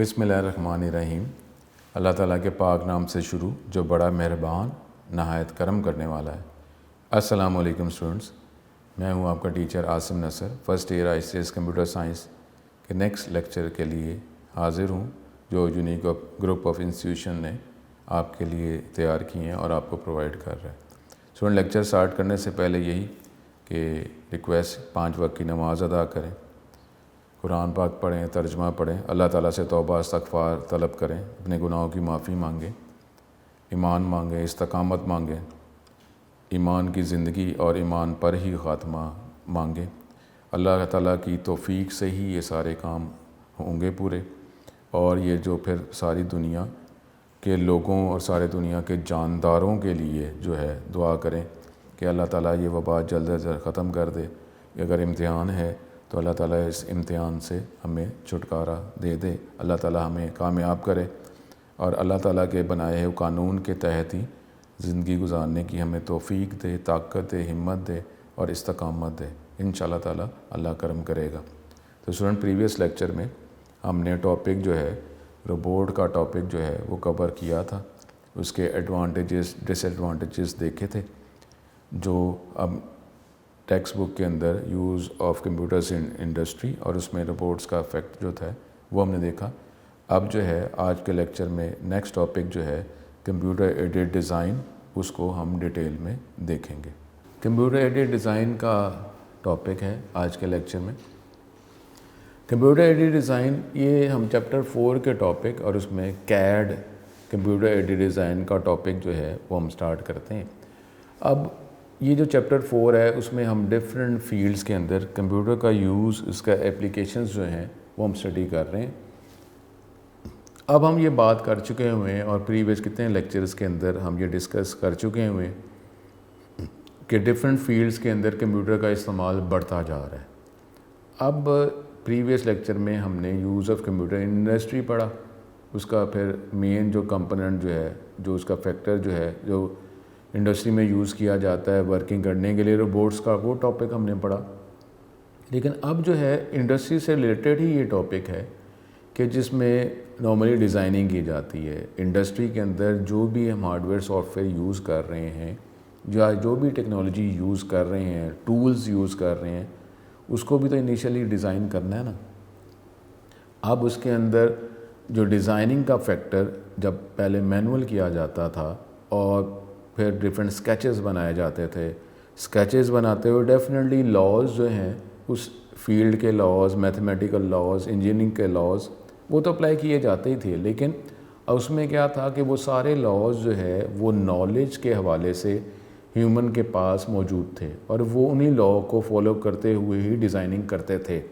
बिस्मिल्लाहिर्रहमानिर्रहीम। अल्लाह ताला के पाक नाम से शुरू जो बड़ा मेहरबान नहायत करम करने वाला है। अस्सलाम वालेकुम स्टूडेंट्स, मैं हूं आपका teacher Asim Nasar, first year ICS computer science के नेक्स्ट लेक्चर के लिए हाज़िर हूं, जो यूनिक ग्रुप ऑफ इंस्टीट्यूशन ने आपके लिए तैयार किए हैं और आपको प्रोवाइड कर रहा है। स्टूडेंट, लेक्चर स्टार्ट करने से पहले यही कि रिक्वेस्ट 5 वक्त की नमाज़ अदा करें, कुरान पाक पढ़ें, तर्जुमा पढ़ें, अल्लाह ताला से तौबा इस्तग़फ़ार तलब करें, अपने गुनाहों की माफ़ी मांगें, ईमान मांगें, इस्तकामत मांगें, ईमान की ज़िंदगी और ईमान पर ही ख़ात्मा मांगें। अल्लाह ताला की तौफ़ीक से ही ये सारे काम होंगे पूरे, और ये जो फिर सारी दुनिया के लोगों और सारे दुनिया के जानदारों के लिए जो है दुआ करें कि अल्लाह ताला ये वबा जल्द अज जल्द ख़त्म कर दे। अगर इम्तिहान है तो अल्लाह ताला इस इम्तिहान से हमें छुटकारा दे दे, अल्लाह ताला हमें कामयाब करे और अल्लाह ताला के बनाए हुए कानून के तहत ही ज़िंदगी गुजारने की हमें तौफ़ीक दे, ताकत दे, हिम्मत दे और इस्तकामत दे। इंशाअल्लाह ताला अल्लाह करम करेगा। तो स्टूडेंट, प्रीवियस लेक्चर में हमने टॉपिक जो है रोबोट का टॉपिक जो है वो कवर किया था, उसके एडवांटेजेस डिसएडवांटेजेस देखे थे, जो अब टेक्स्ट बुक के अंदर use of computers in industry और उसमें रोबोट्स का इफ़ेक्ट जो था वो हमने देखा। अब जो है आज के लेक्चर में नेक्स्ट टॉपिक जो है कंप्यूटर एडेड डिज़ाइन, उसको हम डिटेल में देखेंगे। कंप्यूटर एडेड डिज़ाइन का टॉपिक है आज के लेक्चर में। कंप्यूटर एडेड डिज़ाइन ये हम चैप्टर 4 के टॉपिक और उसमें कैड कंप्यूटर एडेड डिज़ाइन का टॉपिक जो है वो हम स्टार्ट करते हैं। अब ये जो चैप्टर 4 है उसमें हम डिफरेंट फील्ड्स के अंदर कंप्यूटर का यूज़, इसका एप्लीकेशंस जो हैं वो हम स्टडी कर रहे हैं। अब हम ये बात कर चुके हुए हैं और प्रीवियस कितने लेक्चर्स के अंदर हम ये डिस्कस कर चुके हुए हैं कि डिफरेंट फील्ड्स के अंदर कंप्यूटर का इस्तेमाल बढ़ता जा रहा है। अब प्रीवियस लेक्चर में हमने use of computer in industry पढ़ा, उसका फिर मेन जो कंपोनेंट जो है, जो उसका फैक्टर जो है जो इंडस्ट्री में यूज़ किया जाता है वर्किंग करने के लिए रोबोट्स का, वो टॉपिक हमने पढ़ा। लेकिन अब जो है इंडस्ट्री से रिलेटेड ही ये टॉपिक है कि जिसमें नॉर्मली डिज़ाइनिंग की जाती है। इंडस्ट्री के अंदर जो भी हम हार्डवेयर सॉफ्टवेयर यूज़ कर रहे हैं या जो भी टेक्नोलॉजी यूज़ कर रहे हैं, टूल्स यूज़ कर रहे हैं, उसको भी तो इनिशियली डिज़ाइन करना है ना। अब उसके अंदर जो डिज़ाइनिंग का फैक्टर जब पहले मैनुअल किया जाता था और फिर डिफरेंट स्केचेस बनाए जाते थे, स्केचेस बनाते हुए डेफिनेटली लॉज जो हैं उस फील्ड के लॉज, मैथमेटिकल लॉज, इंजीनियरिंग के लॉज वो तो अप्लाई किए जाते ही थे। लेकिन उसमें क्या था कि वो सारे लॉज जो है वो नॉलेज के हवाले से ह्यूमन के पास मौजूद थे और वो उन्हीं लॉ को फॉलो करते हुए ही डिज़ाइनिंग करते थे।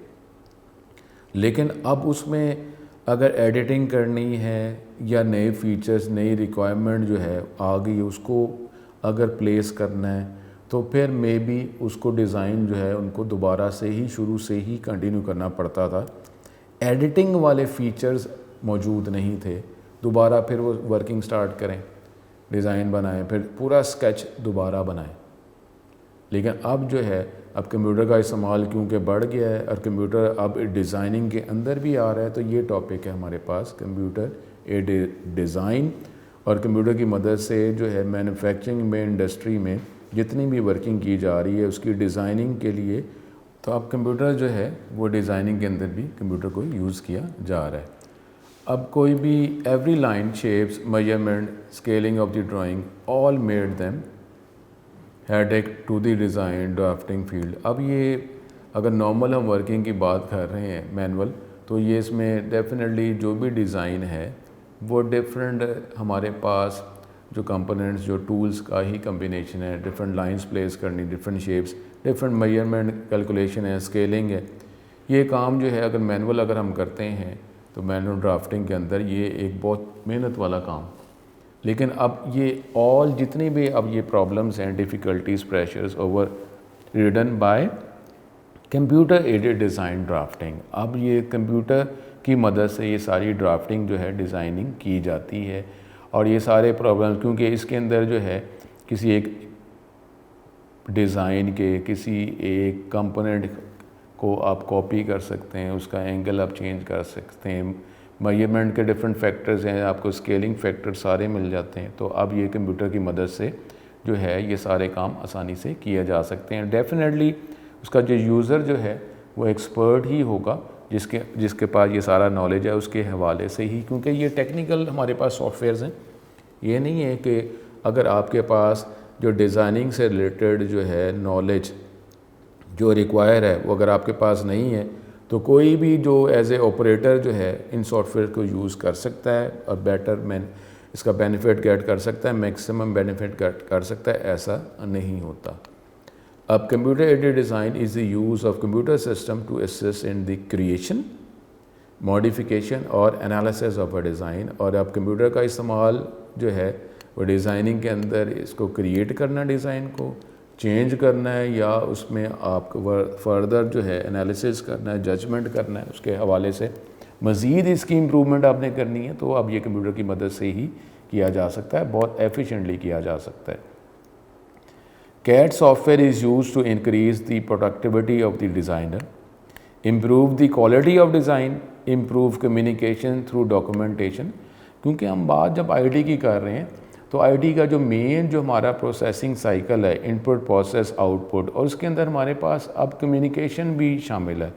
लेकिन अब उसमें अगर एडिटिंग करनी है या नए फीचर्स, नई रिक्वायरमेंट जो है आ गई, उसको अगर प्लेस करना है तो फिर मे बी उसको डिज़ाइन जो है उनको दोबारा से ही शुरू से ही कंटिन्यू करना पड़ता था। एडिटिंग वाले फ़ीचर्स मौजूद नहीं थे, दोबारा फिर वो वर्किंग स्टार्ट करें, डिज़ाइन बनाएं, फिर पूरा स्केच दोबारा बनाएं। लेकिन अब जो है अब कंप्यूटर का इस्तेमाल क्योंकि बढ़ गया है और कंप्यूटर अब डिज़ाइनिंग के अंदर भी आ रहा है, तो ये टॉपिक है हमारे पास कंप्यूटर एडेड डिज़ाइन। और कंप्यूटर की मदद से जो है मैन्युफैक्चरिंग में, इंडस्ट्री में जितनी भी वर्किंग की जा रही है उसकी डिज़ाइनिंग के लिए, तो अब कंप्यूटर जो है वो डिज़ाइनिंग के अंदर भी कंप्यूटर को यूज़ किया जा रहा है। अब कोई भी every line, shapes, measurement, scaling of the drawing all made them headache to the design drafting field. अब ये अगर नॉर्मल हम वर्किंग की बात कर रहे हैं मैनुअल, तो ये इसमें डेफिनेटली जो भी डिज़ाइन है वो डिफरेंट हमारे पास जो कंपोनेंट्स, जो टूल्स का ही कम्बिनेशन है। डिफरेंट लाइंस प्लेस करनी, different shapes, different measurement, calculation है, स्केलिंग है। ये काम जो है अगर मैनुअल अगर हम करते हैं तो मैनुअल ड्राफ्टिंग के अंदर ये एक बहुत मेहनत वाला काम। लेकिन अब ये ऑल जितनी भी अब ये प्रॉब्लम्स हैं, difficulties, pressures over ridden bye computer aided design drafting. अब ये कंप्यूटर की मदद से ये सारी ड्राफ्टिंग जो है डिज़ाइनिंग की जाती है। और ये सारे प्रॉब्लम क्योंकि इसके अंदर जो है किसी एक डिज़ाइन के किसी एक कंपोनेंट को आप कॉपी कर सकते हैं, उसका एंगल आप चेंज कर सकते हैं, मेजरमेंट के डिफरेंट फैक्टर्स हैं, आपको स्केलिंग फैक्टर सारे मिल जाते हैं। तो अब ये कंप्यूटर की मदद से जो है ये सारे काम आसानी से किए जा सकते हैं। डेफिनेटली उसका जो यूज़र जो है वो एक्सपर्ट ही होगा, जिसके पास ये सारा नॉलेज है उसके हवाले से ही, क्योंकि ये टेक्निकल हमारे पास सॉफ्टवेयर्स हैं। ये नहीं है कि अगर आपके पास जो डिज़ाइनिंग से रिलेटेड जो है नॉलेज जो रिक्वायर है वो अगर आपके पास नहीं है तो कोई भी जो एज ए ऑपरेटर जो है इन सॉफ्टवेयर को यूज़ कर सकता है और इसका बेनिफिट गेट कर सकता है, मैक्सिमम बेनिफिट गेट कर सकता है, ऐसा नहीं होता। अब computer aided design is the use of computer system to assist in the creation, modification और एनालिसिस ऑफ अ डिज़ाइन। और अब कंप्यूटर का इस्तेमाल जो है वो डिज़ाइनिंग के अंदर इसको क्रिएट करना, डिज़ाइन को चेंज करना है या उसमें आपको फर्दर जो है एनालिसिस करना है, जजमेंट करना है, उसके हवाले से मज़ीद इसकी इम्प्रूवमेंट आपने करनी है तो अब ये कंप्यूटर की मदद से ही किया जा सकता है, बहुत एफिशिएंटली किया जा सकता है। CAD software is used to increase the productivity of the designer, improve the quality of design, improve communication through documentation। क्योंकि हम बात जब IT की कर रहे हैं तो IT का जो मेन जो हमारा प्रोसेसिंग साइकिल है, इनपुट प्रोसेस आउटपुट, और उसके अंदर हमारे पास अब कम्युनिकेशन भी शामिल है।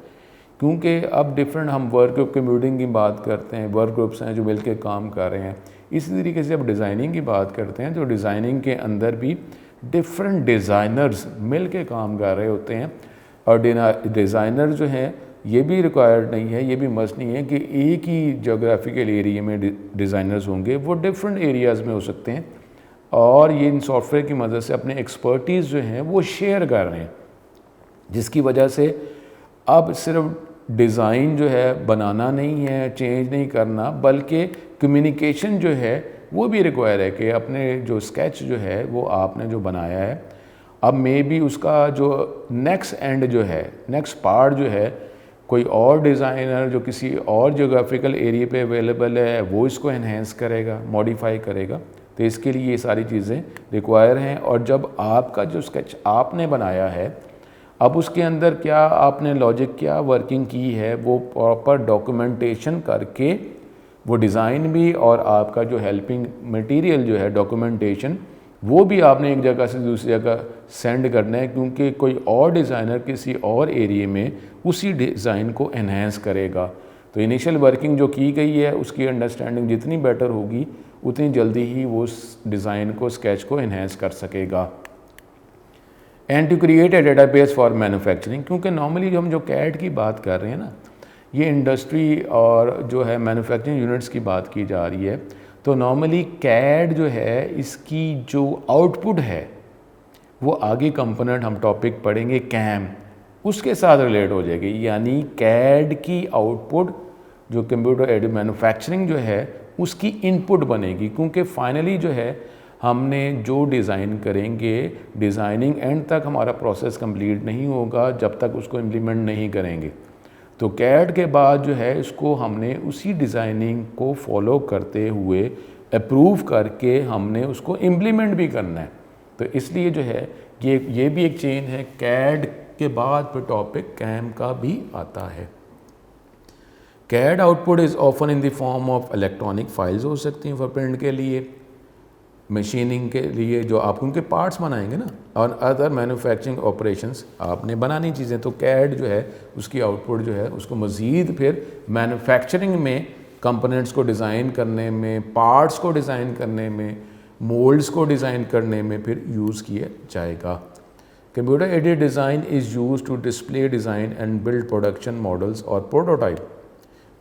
क्योंकि अब डिफरेंट हम वर्क ग्रुप कंप्यूटिंग की बात करते हैं, वर्क ग्रुप्स हैं जो मिलकर काम कर रहे हैं। इसी तरीके से अब डिज़ाइनिंग की बात करते हैं तो डिज़ाइनिंग के अंदर भी डिफरेंट डिज़ाइनर्स मिल के काम कर रहे होते हैं। और डिज़ाइनर जो हैं ये भी रिक्वायर्ड नहीं है, ये भी मस्ट नहीं है कि एक ही जोग्राफिकल एरिया में डिज़ाइनर्स होंगे, वो डिफरेंट एरियाज़ में हो सकते हैं। और ये इन सॉफ्टवेयर की मदद से अपने एक्सपर्टीज़ जो हैं वो शेयर कर रहे हैं, जिसकी वजह से अब सिर्फ डिज़ाइन जो है बनाना नहीं है, चेंज नहीं करना, बल्कि कम्युनिकेशन जो है वो भी रिक्वायर है कि अपने जो स्केच जो है वो आपने जो बनाया है, अब मे बी उसका जो नेक्स्ट एंड जो है, नेक्स्ट पार्ट जो है, कोई और डिज़ाइनर जो किसी और जोग्राफिकल एरिया पे अवेलेबल है वो इसको एनहेंस करेगा, मॉडिफाई करेगा। तो इसके लिए ये सारी चीज़ें रिक्वायर हैं। और जब आपका जो स्केच आपने बनाया है, अब उसके अंदर क्या आपने लॉजिक क्या वर्किंग की है वो प्रॉपर डॉक्यूमेंटेशन करके वो डिज़ाइन भी और आपका जो हेल्पिंग मटेरियल जो है डॉक्यूमेंटेशन वो भी आपने एक जगह से दूसरी जगह सेंड करना है, क्योंकि कोई और डिज़ाइनर किसी और एरिया में उसी डिज़ाइन को एनहेंस करेगा। तो इनिशियल वर्किंग जो की गई है उसकी अंडरस्टैंडिंग जितनी बेटर होगी उतनी जल्दी ही वो डिज़ाइन को, स्केच को एनहेंस कर सकेगा। And to create a database for manufacturing, क्योंकि नॉर्मली जो हम जो कैड की बात कर रहे हैं ना, ये इंडस्ट्री और जो है मैन्युफैक्चरिंग यूनिट्स की बात की जा रही है। तो नॉर्मली कैड जो है इसकी जो आउटपुट है वो आगे कंपोनेंट हम टॉपिक पढ़ेंगे कैम, उसके साथ रिलेट हो जाएगी। यानी कैड की आउटपुट जो कंप्यूटर एडेड मैन्युफैक्चरिंग जो है उसकी इनपुट बनेगी, क्योंकि फाइनली जो है हमने जो डिज़ाइन करेंगे, डिज़ाइनिंग एंड तक हमारा प्रोसेस कंप्लीट नहीं होगा जब तक उसको इम्प्लीमेंट नहीं करेंगे। तो कैड के बाद जो है इसको हमने उसी डिज़ाइनिंग को फॉलो करते हुए अप्रूव करके हमने उसको इम्प्लीमेंट भी करना है। तो इसलिए जो है ये भी एक चेन है। कैड के बाद फिर टॉपिक कैम का भी आता है। CAD output is often in the form of electronic files हो सकती हैं फॉर प्रिंट के लिए, मशीनिंग के लिए जो आप उनके पार्ट्स बनाएंगे ना, और अदर मैन्युफैक्चरिंग ऑपरेशंस आपने बनानी चीज़ें। तो कैड जो है उसकी आउटपुट जो है उसको मज़ीद फिर मैन्युफैक्चरिंग में कंपोनेंट्स को डिज़ाइन करने में, पार्ट्स को डिज़ाइन करने में, मोल्ड्स को डिज़ाइन करने में फिर यूज़ किया जाएगा। Computer aided design is use to display design and build production models और प्रोटोटाइप।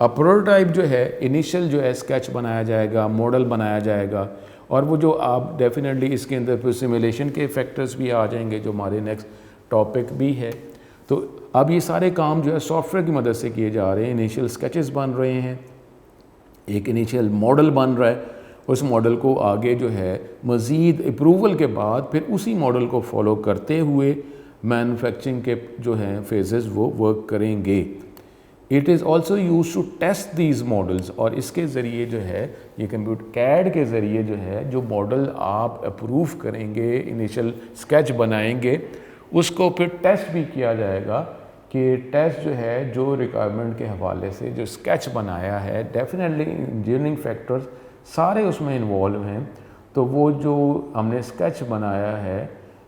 अब प्रोटोटाइप जो है इनिशियल जो है स्केच बनाया जाएगा, मॉडल बनाया जाएगा, और वो जो आप डेफिनेटली इसके अंदर फिर सिमुलेशन के फैक्टर्स भी आ जाएंगे जो हमारे नेक्स्ट टॉपिक भी है। तो अब ये सारे काम जो है सॉफ्टवेयर की मदद से किए जा रहे हैं। इनिशियल स्केचेस बन रहे हैं, एक इनिशियल मॉडल बन रहा है, उस मॉडल को आगे जो है मज़ीद अप्रूवल के बाद फिर उसी मॉडल को फॉलो करते हुए मैन्युफैक्चरिंग के जो हैं फेजेस वो वर्क करेंगे। It is also use to test these models, और इसके ज़रिए जो है ये कंप्यूटर कैड के ज़रिए जो है जो मॉडल आप अप्रूव करेंगे, इनिशियल स्केच बनाएंगे, उसको फिर टेस्ट भी किया जाएगा कि टेस्ट जो है जो रिक्वायरमेंट के हवाले से जो स्केच बनाया है, डेफिनेटली इंजीनियरिंग फैक्टर्स सारे उसमें इन्वॉल्व हैं। तो वो जो हमने स्केच बनाया है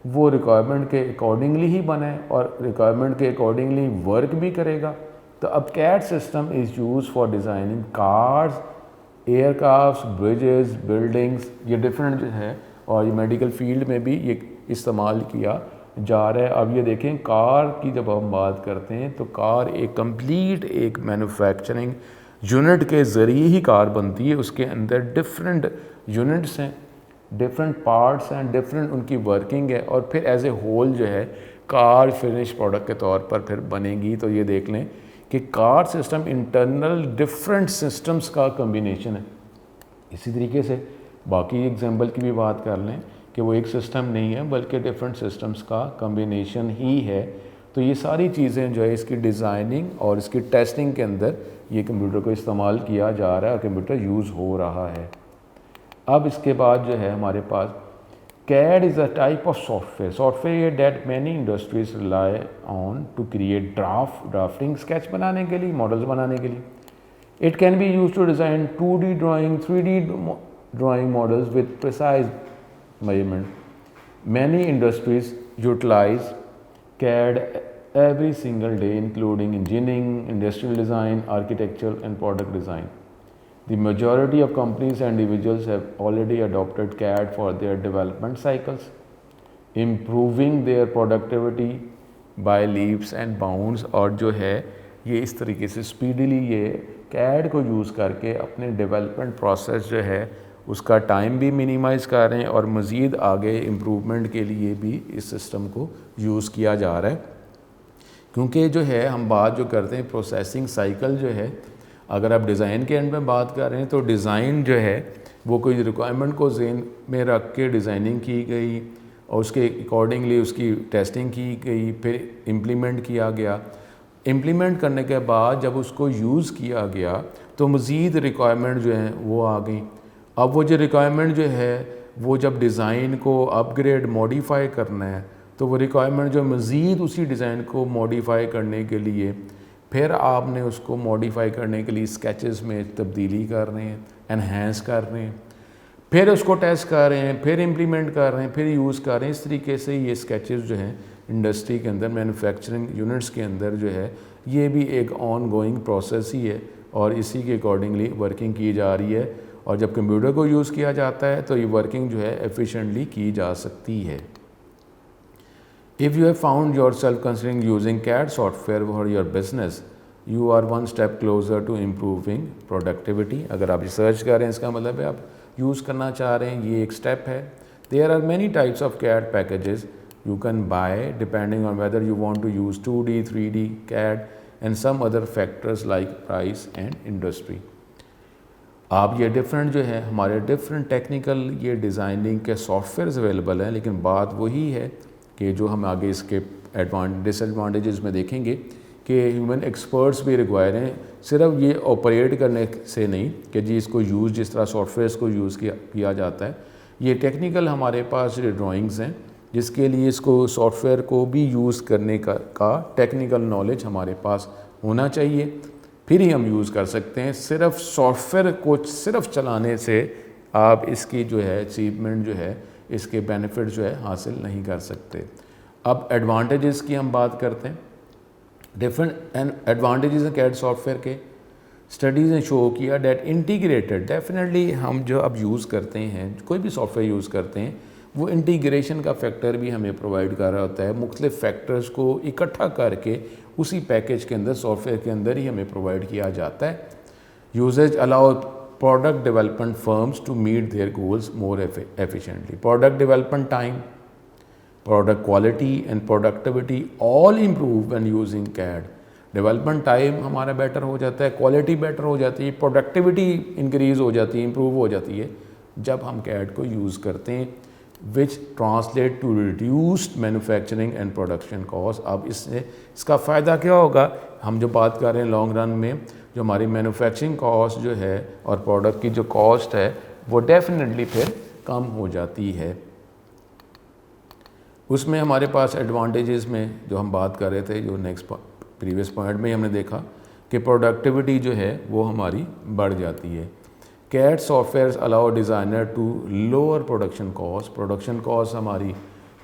वो रिक्वायरमेंट के अकॉर्डिंगली ही बने और रिक्वायरमेंट के अकॉर्डिंगली वर्क भी करेगा। तो अब CAD system is use for designing cars, aircraft, bridges, buildings, ये डिफरेंट जो है और ये मेडिकल फील्ड में भी ये इस्तेमाल किया जा रहा है। अब ये देखें, कार की जब हम बात करते हैं तो कार एक कंप्लीट एक मैन्युफैक्चरिंग यूनिट के ज़रिए ही कार बनती है। उसके अंदर डिफरेंट यूनिट्स हैं, डिफरेंट पार्ट्स हैं, डिफरेंट उनकी वर्किंग है और फिर एज ए होल जो है कार फिनिश प्रोडक्ट के तौर पर फिर बनेगी। तो ये देख लें कि car system internal different systems का कम्बिनेशन है। इसी तरीके से बाकी एग्जांपल की भी बात कर लें कि वो एक सिस्टम नहीं है बल्कि डिफरेंट सिस्टम्स का कम्बिनेशन ही है। तो ये सारी चीज़ें जो है इसकी डिज़ाइनिंग और इसकी टेस्टिंग के अंदर ये कंप्यूटर को इस्तेमाल किया जा रहा है और कंप्यूटर यूज़ हो रहा है। अब इसके बाद जो है हमारे पास CAD is a type of software that many industries rely on to create drafting sketch बनाने के लिए, मॉडल्स बनाने के लिए। It can be used to design 2D drawing, 3D drawing models with precise measurement. Many industries utilize CAD every single day, including engineering, industrial design, architecture, and product design. The majority of companies and individuals have already adopted CAD for their development cycles, improving their productivity by leaps and bounds। और जो है ये इस तरीके से speedly ये CAD को use करके अपने डेवलपमेंट प्रोसेस जो है उसका टाइम भी मिनिमाइज़ कर रहे हैं और मज़ीद आगे इम्प्रूवमेंट के लिए भी इस सिस्टम को यूज़ किया जा रहा है। क्योंकि जो है हम बात जो करते हैं प्रोसेसिंग साइकिल जो है, अगर आप डिज़ाइन के एंड में बात कर रहे हैं तो डिज़ाइन जो है वो कोई रिक्वायरमेंट को ज़हन में रख के डिज़ाइनिंग की गई और उसके अकॉर्डिंगली उसकी टेस्टिंग की गई, फिर इम्प्लीमेंट किया गया। इम्प्लीमेंट करने के बाद जब उसको यूज़ किया गया तो मज़ीद रिक्वायरमेंट जो है वो आ गई। अब वो जो रिक्वायरमेंट जो है वो जब डिज़ाइन को अपग्रेड मॉडिफाई करना है तो वो रिक्वायरमेंट जो मज़ीद उसी डिज़ाइन को मॉडिफाई करने के लिए फिर आपने उसको मॉडिफाई करने के लिए स्केचेस में तब्दीली कर रहे हैं, एनहेंस कर रहे हैं, फिर उसको टेस्ट कर रहे हैं, फिर इम्प्लीमेंट कर रहे हैं, फिर यूज़ कर रहे हैं। इस तरीके से ये स्केचेस जो हैं इंडस्ट्री के अंदर, मैन्युफैक्चरिंग यूनिट्स के अंदर जो है ये भी एक ऑन गोइंग प्रोसेस ही है और इसी के अकॉर्डिंगली वर्किंग की जा रही है। और जब कंप्यूटर को यूज़ किया जाता है तो ये वर्किंग जो है एफिशिएंटली की जा सकती है। If you have found yourself considering using CAD software for your business, you are one step closer to improving productivity। अगर आप रिसर्च कर रहे हैं इसका मतलब है आप यूज़ करना चाह रहे हैं, ये एक स्टेप है। There are many types of CAD packages you can buy depending on whether you want to use 2D, 3D CAD and some other factors like price and industry। आप ये डिफरेंट जो है हमारे डिफरेंट टेक्निकल ये designing के software available हैं, लेकिन बात वही है कि जो हम आगे इसके डिसएडवांटेजेस में देखेंगे कि ह्यूमन एक्सपर्ट्स भी रिक्वायर हैं, सिर्फ ये ऑपरेट करने से नहीं कि जी इसको यूज़ जिस तरह सॉफ्टवेयर्स को यूज़ किया जाता है, ये टेक्निकल हमारे पास जो ड्राइंग्स हैं जिसके लिए इसको सॉफ्टवेयर को भी यूज़ करने का टेक्निकल नॉलेज हमारे पास होना चाहिए, फिर ही हम यूज़ कर सकते हैं। सिर्फ सॉफ्टवेयर को सिर्फ चलाने से आप इसकी जो है अचीवमेंट जो है इसके बेनिफिट जो है हासिल नहीं कर सकते। अब एडवांटेजेस की हम बात करते हैं। डिफरेंट एडवांटेजेस हैं कैड सॉफ्टवेयर के। स्टडीज़ ने शो किया डेट इंटीग्रेटेड, डेफिनेटली हम जो अब यूज़ करते हैं कोई भी सॉफ्टवेयर यूज़ करते हैं वो इंटीग्रेशन का फैक्टर भी हमें प्रोवाइड कर रहा होता है। मुख्तलिफ फैक्टर्स को इकट्ठा करके उसी पैकेज के अंदर सॉफ्टवेयर के अंदर ही हमें प्रोवाइड किया जाता है। Uses allow product development firms to meet their goals more efficiently. Product development time, product quality and productivity all improve when using CAD। Development time हमारा बेटर हो जाता है, क्वालिटी बेटर हो जाती है, प्रोडक्टिविटी इंक्रीज़ हो जाती है, इम्प्रूव हो जाती है जब हम CAD को यूज़ करते हैं, which translate to reduced manufacturing and production cost. अब इससे इसका फ़ायदा क्या होगा, हम जो बात कर रहे हैं लॉन्ग रन में जो हमारी मैन्युफैक्चरिंग कॉस्ट जो है और प्रोडक्ट की जो कॉस्ट है वो डेफिनेटली फिर कम हो जाती है। उसमें हमारे पास एडवांटेजेस में जो हम बात कर रहे थे, जो नेक्स्ट प्रीवियस पॉइंट में हमने देखा कि प्रोडक्टिविटी जो है वो हमारी बढ़ जाती है। CAD software allow designer to lower production cost हमारी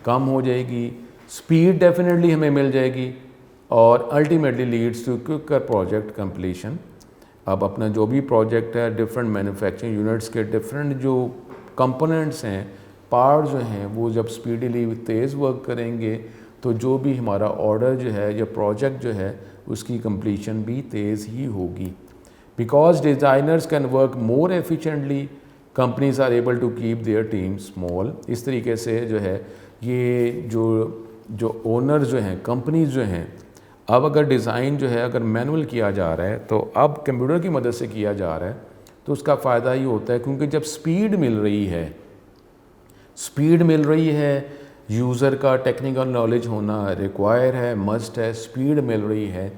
कम हो जाएगी, स्पीड डेफिनेटली हमें मिल जाएगी और ultimately leads to quicker project completion. अब अपना जो भी प्रोजेक्ट है, डिफरेंट मैन्युफैक्चरिंग यूनिट्स के डिफरेंट जो कंपोनेंट्स हैं, पार्ट जो हैं, वो जब स्पीडीली तेज़ वर्क करेंगे तो जो भी हमारा ऑर्डर जो है या प्रोजेक्ट जो है उसकी कंप्लीशन भी तेज़ ही होगी। Because designers can work more efficiently, companies are able to keep their team small. इस तरीके से जो है ये जो ओनर जो हैं, कंपनीज जो हैं, अब अगर डिज़ाइन जो है अगर मैनुअल किया जा रहा है तो अब कंप्यूटर की मदद से किया जा रहा है तो उसका फ़ायदा ही होता है, क्योंकि जब स्पीड मिल रही है, यूज़र का टेक्निकल नॉलेज होना रिक्वायर है, मस्ट है, स्पीड मिल रही है,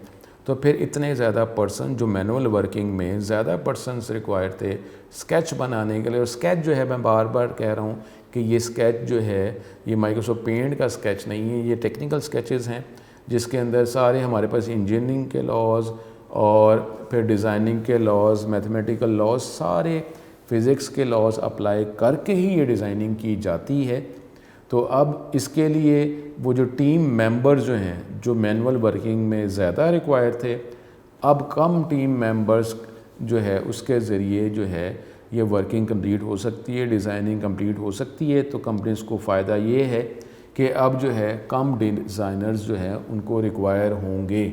तो फिर इतने ज़्यादा पर्सन जो मैनुअल वर्किंग में ज़्यादा पर्सनस रिक्वायर थे स्केच बनाने के लिए। और स्केच जो है, मैं बार बार कह रहा हूँ कि ये स्केच जो है ये माइक्रोसॉफ्ट पेंट का स्केच नहीं है, ये टेक्निकल स्केचेस हैं जिसके अंदर सारे हमारे पास इंजीनियरिंग के लॉज और फिर डिज़ाइनिंग के लॉज, मैथमेटिकल लॉज, सारे फिज़िक्स के लॉज अप्लाई करके ही ये डिज़ाइनिंग की जाती है। तो अब इसके लिए वो जो टीम मेंबर्स जो हैं, जो मैनुअल वर्किंग में ज़्यादा रिक्वायर थे, अब कम टीम मेंबर्स जो है उसके ज़रिए जो है ये वर्किंग कंप्लीट हो सकती है, डिज़ाइनिंग कंप्लीट हो सकती है। तो कंपनीज़ को फ़ायदा ये है कि अब जो है कम डिज़ाइनर्स जो हैं उनको रिक्वायर होंगे।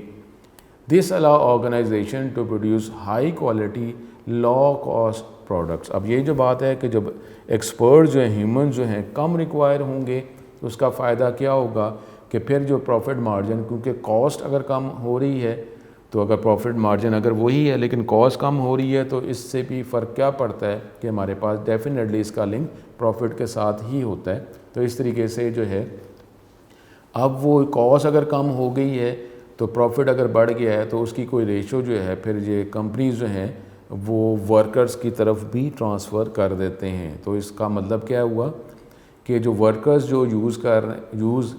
This allow organization to produce high quality low cost products. अब ये जो बात है कि जब एक्सपर्ट जो हैं, ह्यूमन जो हैं कम रिक्वायर होंगे तो उसका फ़ायदा क्या होगा कि फिर जो प्रॉफिट मार्जिन, क्योंकि कॉस्ट अगर कम हो रही है तो अगर प्रॉफिट मार्जिन अगर वही है लेकिन कॉस्ट कम हो रही है तो इससे भी फ़र्क क्या पड़ता है कि हमारे पास डेफिनेटली इसका लिंक प्रॉफिट के साथ ही होता है। तो इस तरीके से जो है अब वो कॉस्ट अगर कम हो गई है तो प्रॉफिट अगर बढ़ गया है तो उसकी कोई रेशो जो है फिर ये कंपनीज जो हैं वो वर्कर्स की तरफ भी ट्रांसफ़र कर देते हैं। तो इसका मतलब क्या हुआ कि जो वर्कर्स जो यूज़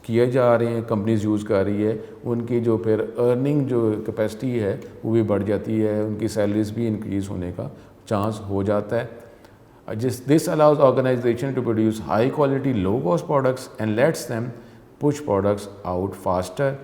किए जा रहे हैं, कंपनीज यूज़ कर रही है, उनकी जो फिर अर्निंग जो कैपेसिटी है वो भी बढ़ जाती है, उनकी सैलरीज भी इंक्रीज़ होने का चांस हो जाता है। This allows organization to produce high quality low cost products and lets them push products out faster,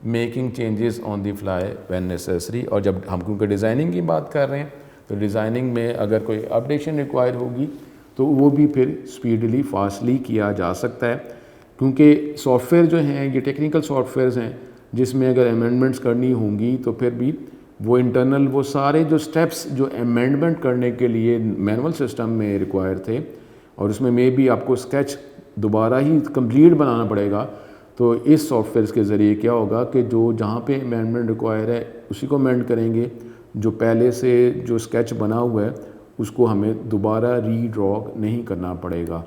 making changes on the fly when necessary. और जब हम क्योंकि डिज़ाइनिंग की बात कर रहे हैं तो डिज़ाइनिंग में अगर कोई अपडेशन रिक्वायर होगी तो वो भी फिर स्पीडली फास्टली किया जा सकता है, क्योंकि सॉफ्टवेयर जो हैं ये टेक्निकल सॉफ्टवेयर्स हैं जिसमें अगर अमेंडमेंट्स करनी होंगी तो फिर भी वो इंटरनल वो सारे जो स्टेप्स जो अमेंडमेंट करने के लिए मैनुअल सिस्टम में रिक्वायर थे और उसमें मे भी आपको स्केच दोबारा ही कंप्लीट बनाना पड़ेगा। तो इस सॉफ्टवेयर के ज़रिए क्या होगा कि जो जहाँ पे अमेंडमेंट रिक्वायर है उसी को अमेंड करेंगे, जो पहले से जो स्केच बना हुआ है उसको हमें दोबारा रीड्रॉ नहीं करना पड़ेगा।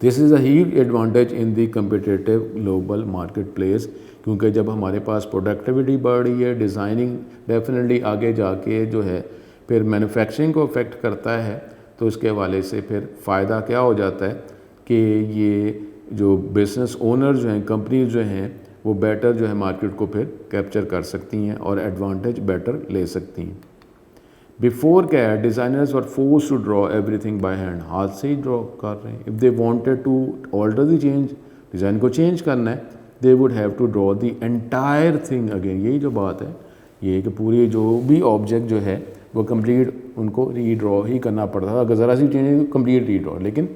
This is a huge advantage in the competitive global market place, क्योंकि जब हमारे पास प्रोडक्टिविटी बढ़ रही है, डिज़ाइनिंग डेफिनेटली आगे जाके जो है फिर मैन्युफैक्चरिंग को अफेक्ट करता है, तो उसके हवाले से फिर फ़ायदा क्या हो जाता है कि ये जो बिज़नेस ओनर जो हैं, कंपनीज जो हैं, वो बेटर जो है मार्केट को फिर कैप्चर कर सकती हैं और एडवांटेज बेटर ले सकती हैं। Before CAD designers were forced to draw everything by hand, हाथ से ही ड्रॉ कर रहे हैं। If they wanted to alter the change, design को चेंज करना है, they would have to draw the entire thing again. यही जो बात है ये कि पूरी जो भी ऑब्जेक्ट जो है वो कंप्लीट उनको रीड्रॉ ही करना पड़ता था, अगर ज़रा सी चेंज तो कंप्लीट रीड्रॉ। लेकिन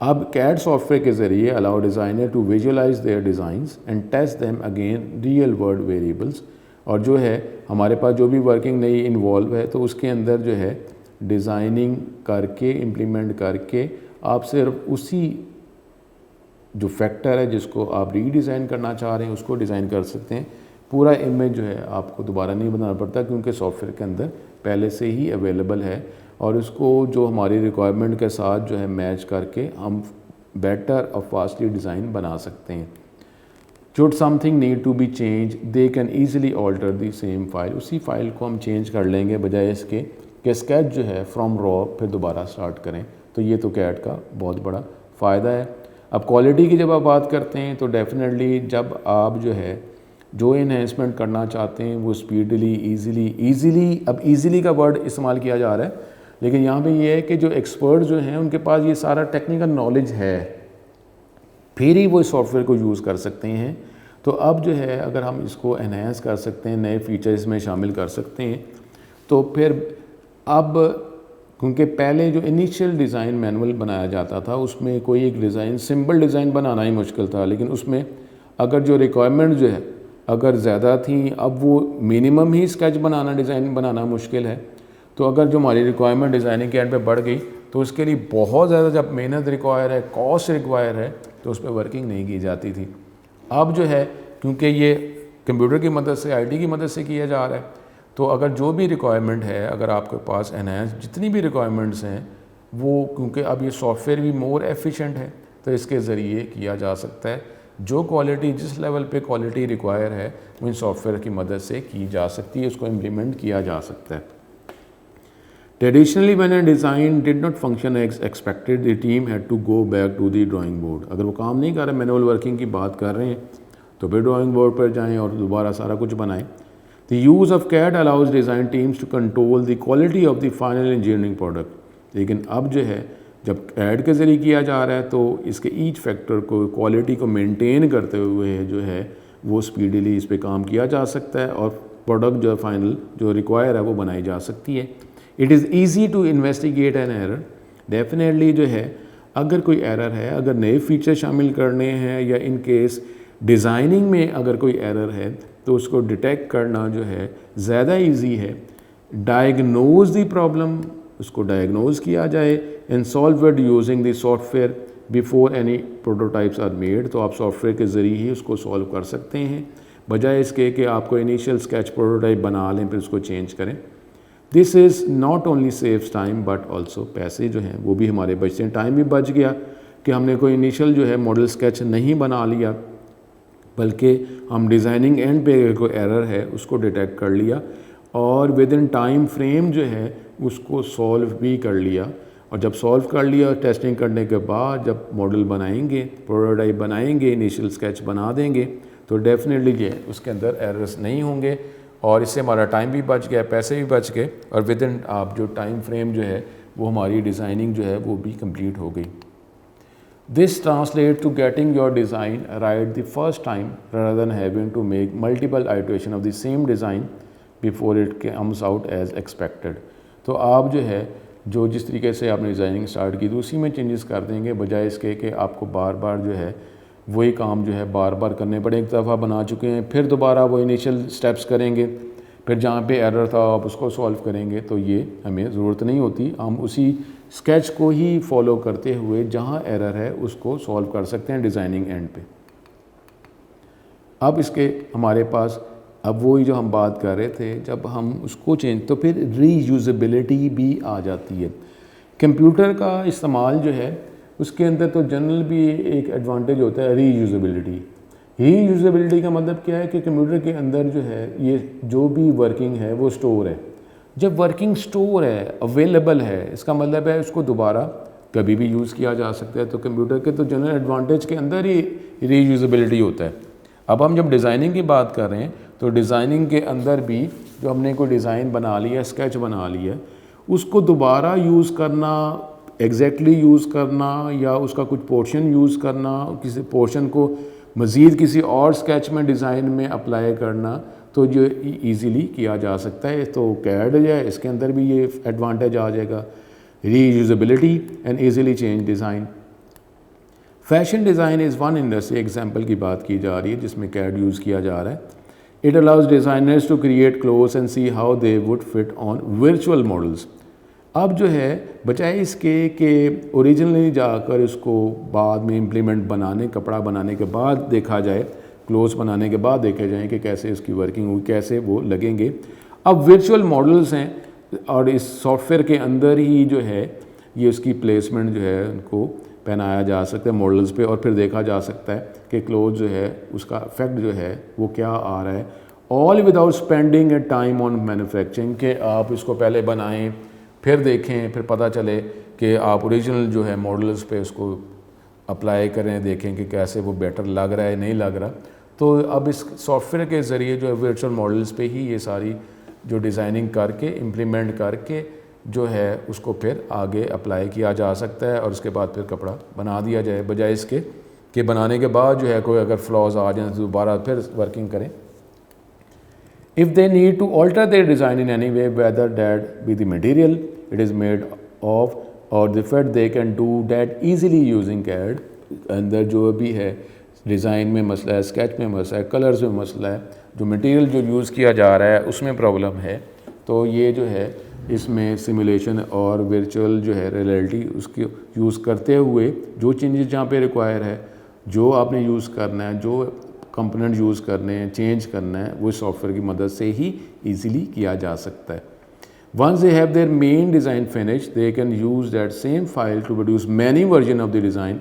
अब कैड सॉफ्टवेयर के ज़रिए allow designer to visualize their designs and test them again real world variables. और जो है हमारे पास जो भी वर्किंग नई इन्वॉल्व है तो उसके अंदर जो है डिज़ाइनिंग करके इम्प्लीमेंट करके आप सिर्फ उसी जो फैक्टर है जिसको आप रीडिज़ाइन करना चाह रहे हैं उसको डिज़ाइन कर सकते हैं। पूरा इमेज जो है आपको दोबारा नहीं बनाना पड़ता, क्योंकि सॉफ्टवेयर के अंदर पहले से ही अवेलेबल है और इसको जो हमारी रिक्वायरमेंट के साथ जो है मैच करके हम बेटर और फास्टली डिज़ाइन बना सकते हैं। Should something need to be changed, they can easily alter the same file। उसी फाइल को हम चेंज कर लेंगे बजाय इसके कि स्केच जो है फ्रॉम रॉ फिर दोबारा स्टार्ट करें। तो ये तो कैड का बहुत बड़ा फ़ायदा है। अब क्वालिटी की जब आप बात करते हैं तो डेफिनेटली जब आप जो है जो इन्हेंसमेंट करना चाहते हैं वो स्पीडली ईज़िली अब ईज़िली का वर्ड इस्तेमाल किया जा रहा है, लेकिन यहाँ पे ये है कि जो एक्सपर्ट जो हैं उनके पास ये सारा टेक्निकल नॉलेज है, फिर ही वो सॉफ्टवेयर को यूज़ कर सकते हैं। तो अब जो है अगर हम इसको एनहेंस कर सकते हैं, नए फीचर्स में शामिल कर सकते हैं, तो फिर अब क्योंकि पहले जो इनिशियल डिज़ाइन मैनुअल बनाया जाता था उसमें कोई एक डिज़ाइन सिंपल डिज़ाइन बनाना ही मुश्किल था, लेकिन उसमें अगर जो रिक्वायरमेंट जो है अगर ज़्यादा थी, अब वो मिनिमम ही स्केच बनाना डिज़ाइन बनाना मुश्किल है। तो अगर जो हमारी रिक्वायरमेंट डिज़ाइनिंग के एंड पे बढ़ गई तो उसके लिए बहुत ज़्यादा जब मेहनत रिक्वायर है, कॉस्ट रिक्वायर है, तो उस पर वर्किंग नहीं की जाती थी। अब जो है क्योंकि ये कंप्यूटर की मदद से, आईटी की मदद से किया जा रहा है, तो अगर जो भी रिक्वायरमेंट है, अगर आपके पास एनहांस जितनी भी रिक्वायरमेंट्स हैं वो, क्योंकि अब ये सॉफ्टवेयर भी मोर एफिशिएंट है, तो इसके ज़रिए किया जा सकता है। जो क्वालिटी जिस लेवल पे क्वालिटी रिक्वायर है वो इन सॉफ्टवेयर की मदद से की जा सकती है, उसको इम्प्लीमेंट किया जा सकता है। Traditionally when a design did not function as expected the team had to go back to the drawing board. अगर वो काम नहीं कर रहे, मैनुअल वर्किंग की बात कर रहे हैं, तो फिर ड्राइंग बोर्ड पर जाएँ और दोबारा सारा कुछ बनाएं। The use of CAD allows design teams to control the quality of the final engineering product. लेकिन अब जो है जब कैड के ज़रिए किया जा रहा है तो इसके ईच फैक्टर को, क्वालिटी को मेंटेन करते हुए जो है वो स्पीडीली इस पे काम किया जा सकता है और प्रोडक्ट जो फाइनल जो रिक्वायर है वो बनाई जा सकती है। It is easy to investigate an error. Definitely जो है अगर कोई एरर है, अगर नए फीचर शामिल करने हैं या इन केस डिज़ाइनिंग में अगर कोई एरर है तो उसको डिटेक्ट करना जो है ज़्यादा ईजी है। डायग्नोज द प्रॉब्लम, उसको डायग्नोज किया जाए and solve it using the software before any prototypes are made. तो आप सॉफ्टवेयर के ज़रिए ही उसको सॉल्व कर सकते हैं, बजाय इसके कि आपको इनिशियल स्केच प्रोटोटाइप बना लें फिर उसको चेंज करें। This is not only saves time but also पैसे जो हैं वो भी हमारे बचते हैं। टाइम भी बच गया कि हमने कोई इनिशियल जो है मॉडल स्केच नहीं बना लिया, बल्कि हम डिज़ाइनिंग एंड पे कोई एरर है उसको डिटेक्ट कर लिया और विद इन टाइम फ्रेम जो है उसको सॉल्व भी कर लिया। और जब सॉल्व कर लिया, टेस्टिंग करने के बाद जब मॉडल बनाएंगे, प्रोटोटाइप बनाएंगे, इनिशियल स्केच बना देंगे, तो डेफिनेटली ये उसके अंदर एरर्स नहीं होंगे और इससे हमारा टाइम भी बच गया, पैसे भी बच गए और विद इन आप जो टाइम फ्रेम जो है वो हमारी डिज़ाइनिंग जो है वो भी कंप्लीट हो गई। This translate to getting your design right the first time rather than having to make multiple iteration of the same design before it comes out as expected। तो आप जो है जो जिस तरीके से आपने डिज़ाइनिंग स्टार्ट की थी उसी में चेंजेस कर देंगे, बजाय इसके कि आपको बार बार जो है वही काम जो है बार बार करने पड़े। एक दफ़ा बना चुके हैं फिर दोबारा वो इनिशियल स्टेप्स करेंगे, फिर जहाँ पे एरर था आप उसको सॉल्व करेंगे, तो ये हमें ज़रूरत नहीं होती। हम उसी स्केच को ही फॉलो करते हुए जहाँ एरर है उसको सॉल्व कर सकते हैं डिज़ाइनिंग एंड पे। अब इसके हमारे पास अब वही जो हम बात कर रहे थे, जब हम उसको चेंज तो फिर रीयूजेबिलिटी भी आ जाती है। कंप्यूटर का इस्तेमाल जो है उसके अंदर तो जनरल भी एक एडवांटेज होता है रीयूजेबिलिटी। रीयूजेबिलिटी का मतलब क्या है कि कंप्यूटर के अंदर जो है ये जो भी वर्किंग है वो स्टोर है। जब वर्किंग स्टोर है, अवेलेबल है, इसका मतलब है उसको दोबारा कभी भी यूज़ किया जा सकता है। तो कंप्यूटर के तो जनरल एडवांटेज के अंदर ही रीयूजेबिलिटी होता है। अब हम जब डिज़ाइनिंग की बात कर रहे हैं तो डिज़ाइनिंग के अंदर भी जो हमने कोई डिज़ाइन बना लिया, स्केच बना लिया, उसको दोबारा यूज़ करना, एग्जैक्टली यूज़ करना या उसका कुछ पोर्शन यूज़ करना, किसी पोर्शन को मज़ीद किसी और स्केच में डिज़ाइन में अप्लाई करना, तो जो ईज़िली किया जा सकता है। तो कैड जो है इसके अंदर भी ये एडवांटेज आ जाएगा, reusability and easily change design. Fashion design is one industry example की बात की जा रही है जिसमें कैड यूज़ किया जा रहा है। It allows designers to create clothes and see how they would fit on virtual models. अब जो है बजाय इसके कि ओरिजिनली जाकर इसको बाद में इम्प्लीमेंट बनाने, कपड़ा बनाने के बाद देखा जाए, क्लोथ्स बनाने के बाद देखे जाएँ कि कैसे इसकी वर्किंग हुई, कैसे वो लगेंगे। अब वर्चुअल मॉडल्स हैं और इस सॉफ्टवेयर के अंदर ही जो है ये उसकी प्लेसमेंट जो है उनको पहनाया जा सकता है मॉडल्स पे और फिर देखा जा सकता है कि क्लोथ जो है उसका इफेक्ट जो है वो क्या आ रहा है, all without spending A time on manufacturing. के आप इसको पहले बनाएं फिर देखें, फिर पता चले कि आप ओरिजिनल जो है मॉडल्स पे उसको अप्लाई करें, देखें कि कैसे वो बेटर लग रहा है नहीं लग रहा। तो अब इस सॉफ्टवेयर के ज़रिए जो है वर्चुअल मॉडल्स पे ही ये सारी जो डिज़ाइनिंग करके इम्प्लीमेंट करके जो है उसको फिर आगे अप्लाई किया जा सकता है और उसके बाद फिर कपड़ा बना दिया जाए, बजाय इसके कि बनाने के बाद जो है कोई अगर फ्लॉज आ जाए तो दोबारा फिर वर्किंग करें। If they need to alter their design in any way, whether that be the material it is made of or the fact they can do that easily using CAD, अंदर जो भी है design में मसला है, sketch में मसला है, कलर्स में मसला है, जो मटेरियल जो यूज़ किया जा रहा है उसमें प्रॉब्लम है, तो ये जो है इसमें सिमुलेशन और वर्चुअल जो है रियलिटी उसकी यूज़ करते हुए जो चेंजेस जहाँ पे रिक्वायर है, जो आपने यूज़ करना है, जो कंपोनेंट यूज़ करने हैं, चेंज करना है, वो सॉफ्टवेयर की मदद से ही ईजीली किया जा सकता है। Once they have their main design finish, they can use that same file to produce many version of the design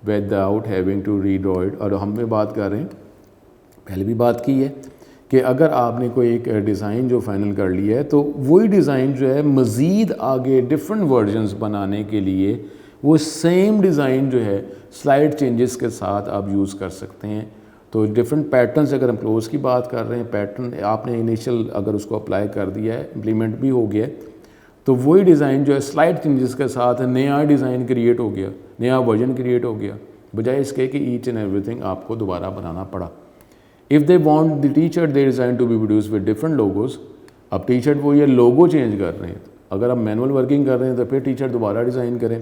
without having to redraw it. और हम बात कर रहे हैं, पहले भी बात की है कि अगर आपने कोई एक डिज़ाइन जो फाइनल कर लिया है तो वही डिज़ाइन जो है मज़ीद आगे डिफरेंट वर्जन्स बनाने के लिए वो सेम डिज़ाइन जो है स्लाइड चेंजेस के साथ आप यूज़ कर सकते हैं। तो डिफरेंट पैटर्न्स, अगर हम क्लोज की बात कर रहे हैं, पैटर्न आपने इनिशियल अगर उसको अप्लाई कर दिया है, इम्प्लीमेंट भी हो गया है, तो वही डिज़ाइन जो है स्लाइड चेंजेस के साथ नया डिज़ाइन क्रिएट हो गया, नया वर्जन क्रिएट हो गया, बजाय इसके कि ईच एंड एवरीथिंग आपको दोबारा बनाना पड़ा। If they want the T shirt they design to be produce with different logos, अब टी शर्ट वो ये लोगो चेंज कर रहे हैं, अगर आप मैनुअल वर्किंग कर रहे हैं तो फिर टी शर्ट दोबारा डिज़ाइन करें,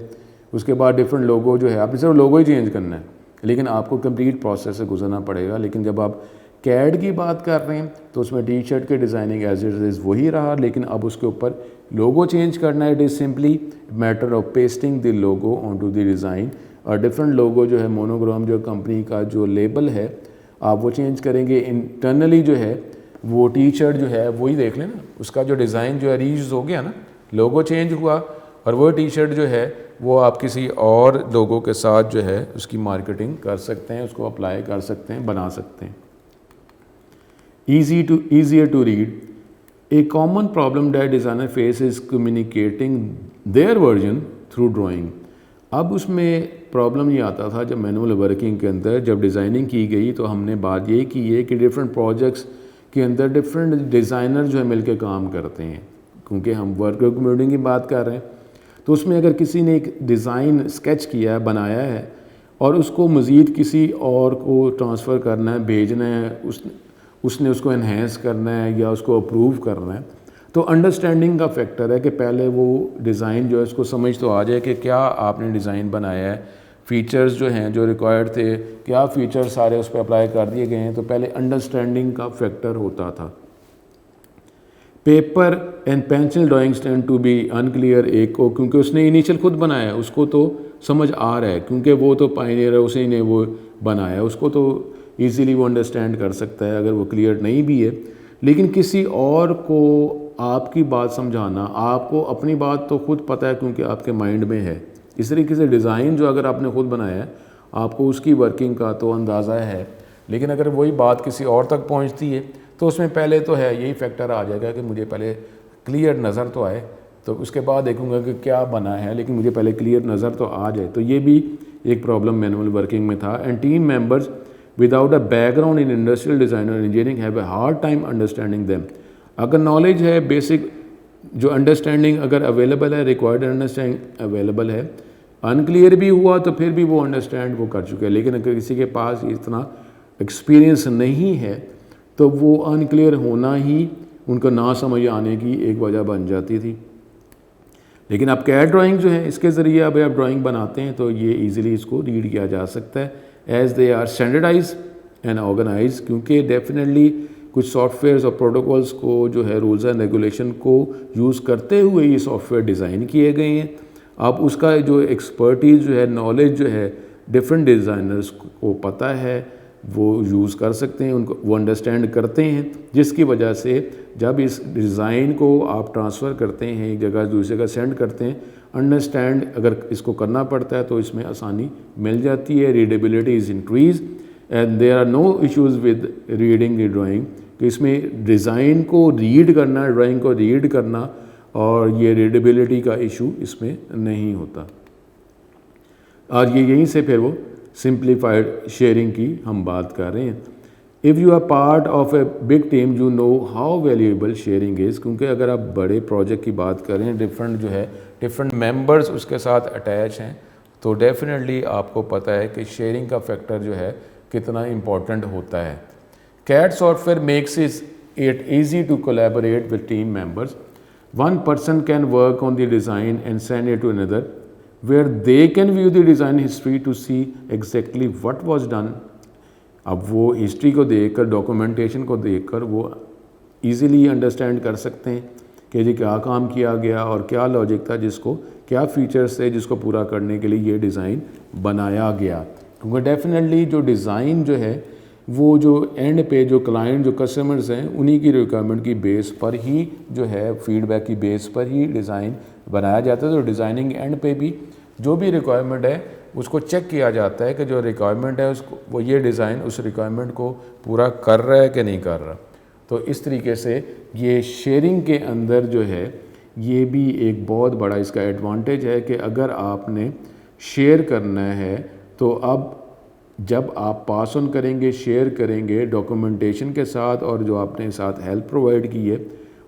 उसके बाद डिफरेंट लोगो जो है आपने सिर्फ लोगो ही चेंज करना है, लेकिन आपको कंप्लीट प्रोसेस से गुजरना पड़ेगा। लेकिन जब आप कैड की बात कर रहे हैं तो उसमें टी शर्ट के डिज़ाइनिंग एज इट इज़ वही रहा, लेकिन अब उसके ऊपर लोगो चेंज करना है। It is simply matter of pasting the logo on to the design, और डिफरेंट लोगो जो है मोनोग्राम जो कंपनी का जो लेबल है आप वो चेंज करेंगे। इंटरनली जो है वो टी शर्ट जो है वही देख लें ना, उसका जो डिज़ाइन जो है रीयूज़ हो गया ना, लोगो चेंज हुआ और वो टी शर्ट जो है वो आप किसी और लोगों के साथ जो है उसकी मार्केटिंग कर सकते हैं, उसको अप्लाई कर सकते हैं, बना सकते हैं। Easier to read, a common problem that designer face is communicating their version through drawing. अब उसमें प्रॉब्लम ये आता था जब मैनुअल वर्किंग के अंदर जब डिज़ाइनिंग की गई तो हमने बात ये की है कि डिफरेंट प्रोजेक्ट्स के अंदर डिफरेंट डिज़ाइनर जो है मिलकर काम करते हैं, क्योंकि हम वर्क कम्युनिटी की बात कर रहे हैं। तो उसमें अगर किसी ने एक डिज़ाइन स्केच किया है, बनाया है और उसको मज़ीद किसी और को ट्रांसफ़र करना है, भेजना है, उसने उसको इन्हेंस करना है या उसको अप्रूव करना है, तो अंडरस्टैंडिंग का फैक्टर है कि पहले वो डिज़ाइन जो है उसको समझ तो आ जाए कि क्या आपने डिज़ाइन बनाया है, फ़ीचर्स जो हैं जो रिक्वायर्ड थे, क्या फ़ीचर्स सारे उस पर अप्लाई कर दिए गए हैं। तो पहले अंडरस्टैंडिंग का फैक्टर होता था। Paper and pencil drawings tend to be unclear, एक को क्योंकि उसने इनिशियल खुद बनाया उसको तो समझ आ रहा है, क्योंकि वो तो पायनियर है, उसी ने वो बनाया, उसको तो इजीली वो अंडरस्टैंड कर सकता है अगर वो क्लियर नहीं भी है। लेकिन किसी और को आपकी बात समझाना, आपको अपनी बात तो खुद पता है क्योंकि आपके माइंड में है, इस तरीके से डिज़ाइन जो अगर आपने खुद बनाया है आपको उसकी वर्किंग का तो अंदाज़ा है, लेकिन अगर वही बात किसी और तक पहुंचती है तो उसमें पहले तो है यही फैक्टर आ जाएगा कि मुझे पहले क्लियर नज़र तो आए, तो उसके बाद देखूंगा कि क्या बना है, लेकिन मुझे पहले क्लियर नज़र तो आ जाए। तो ये भी एक प्रॉब्लम मैनुअल वर्किंग में था। And team members without a background in industrial design और engineering have a hard time understanding them. अगर नॉलेज है, बेसिक जो अंडरस्टैंडिंग अगर अवेलेबल है, रिक्वायर्ड अंडरस्टैंडिंग अवेलेबल है, अनक्लियर भी हुआ तो फिर भी वो अंडरस्टैंड वो कर चुके हैं। लेकिन अगर किसी के पास इतना एक्सपीरियंस नहीं है तो वो अनक्लियर होना ही उनको ना समझ आने की एक वजह बन जाती थी। लेकिन अब कैड ड्राइंग जो है इसके ज़रिए अब आप ड्राइंग बनाते हैं तो ये इजीली इसको रीड किया जा सकता है as they are standardize and organize, क्योंकि डेफिनेटली कुछ सॉफ्टवेयर्स और प्रोटोकॉल्स को जो है रूल्स एंड रेगुलेशन को यूज़ करते हुए ये सॉफ्टवेयर डिज़ाइन किए गए हैं। अब उसका जो एक्सपर्टीज़ जो है, नॉलेज जो है डिफरेंट डिज़ाइनर्स को पता है, वो यूज़ कर सकते हैं, उनको वो अंडरस्टैंड करते हैं, जिसकी वजह से जब इस डिज़ाइन को आप ट्रांसफ़र करते हैं, एक जगह दूसरी जगह सेंड करते हैं, अंडरस्टैंड अगर इसको करना पड़ता है तो इसमें आसानी मिल जाती है। Readability is increase and there are no issues with reading the drawing, कि इसमें डिज़ाइन को रीड करना, ड्राइंग को रीड करना और ये रीडेबिलिटी का इशू इसमें नहीं होता। और ये यहीं से फिर वो सिंप्लीफाइड शेयरिंग की हम बात कर रहे हैं। If you are part of a big team you know how valuable sharing is, क्योंकि अगर आप बड़े प्रोजेक्ट की बात करें, डिफरेंट मेंबर्स उसके साथ अटैच हैं, तो डेफिनेटली आपको पता है कि शेयरिंग का फैक्टर जो है कितना इम्पॉर्टेंट होता है। CAD software makes it easy to collaborate with team members. One person can work on the design and send it to another, where they can view the design history to see exactly what was done. अब वो history को देखकर, documentation को देखकर वो easily understand कर सकते हैं कि जी क्या काम किया गया और क्या लॉजिक था, जिसको क्या फीचर्स थे जिसको पूरा करने के लिए ये डिज़ाइन बनाया गया। क्योंकि डेफिनेटली जो डिज़ाइन जो है वो जो एंड पे जो क्लाइंट जो कस्टमर्स हैं उन्हीं की रिक्वायरमेंट की बेस पर ही जो है फीडबैक की बेस पर ही डिज़ाइन बनाया जाता है। तो डिज़ाइनिंग एंड पे भी जो भी रिक्वायरमेंट है उसको चेक किया जाता है कि जो रिक्वायरमेंट है उसको वो ये डिज़ाइन उस रिक्वायरमेंट को पूरा कर रहा है कि नहीं कर रहा। तो इस तरीके से ये शेयरिंग के अंदर जो है ये भी एक बहुत बड़ा इसका एडवांटेज है कि अगर आपने शेयर करना है तो अब जब आप पास ऑन करेंगे, शेयर करेंगे डॉक्यूमेंटेशन के साथ और जो आपने साथ हेल्प प्रोवाइड की है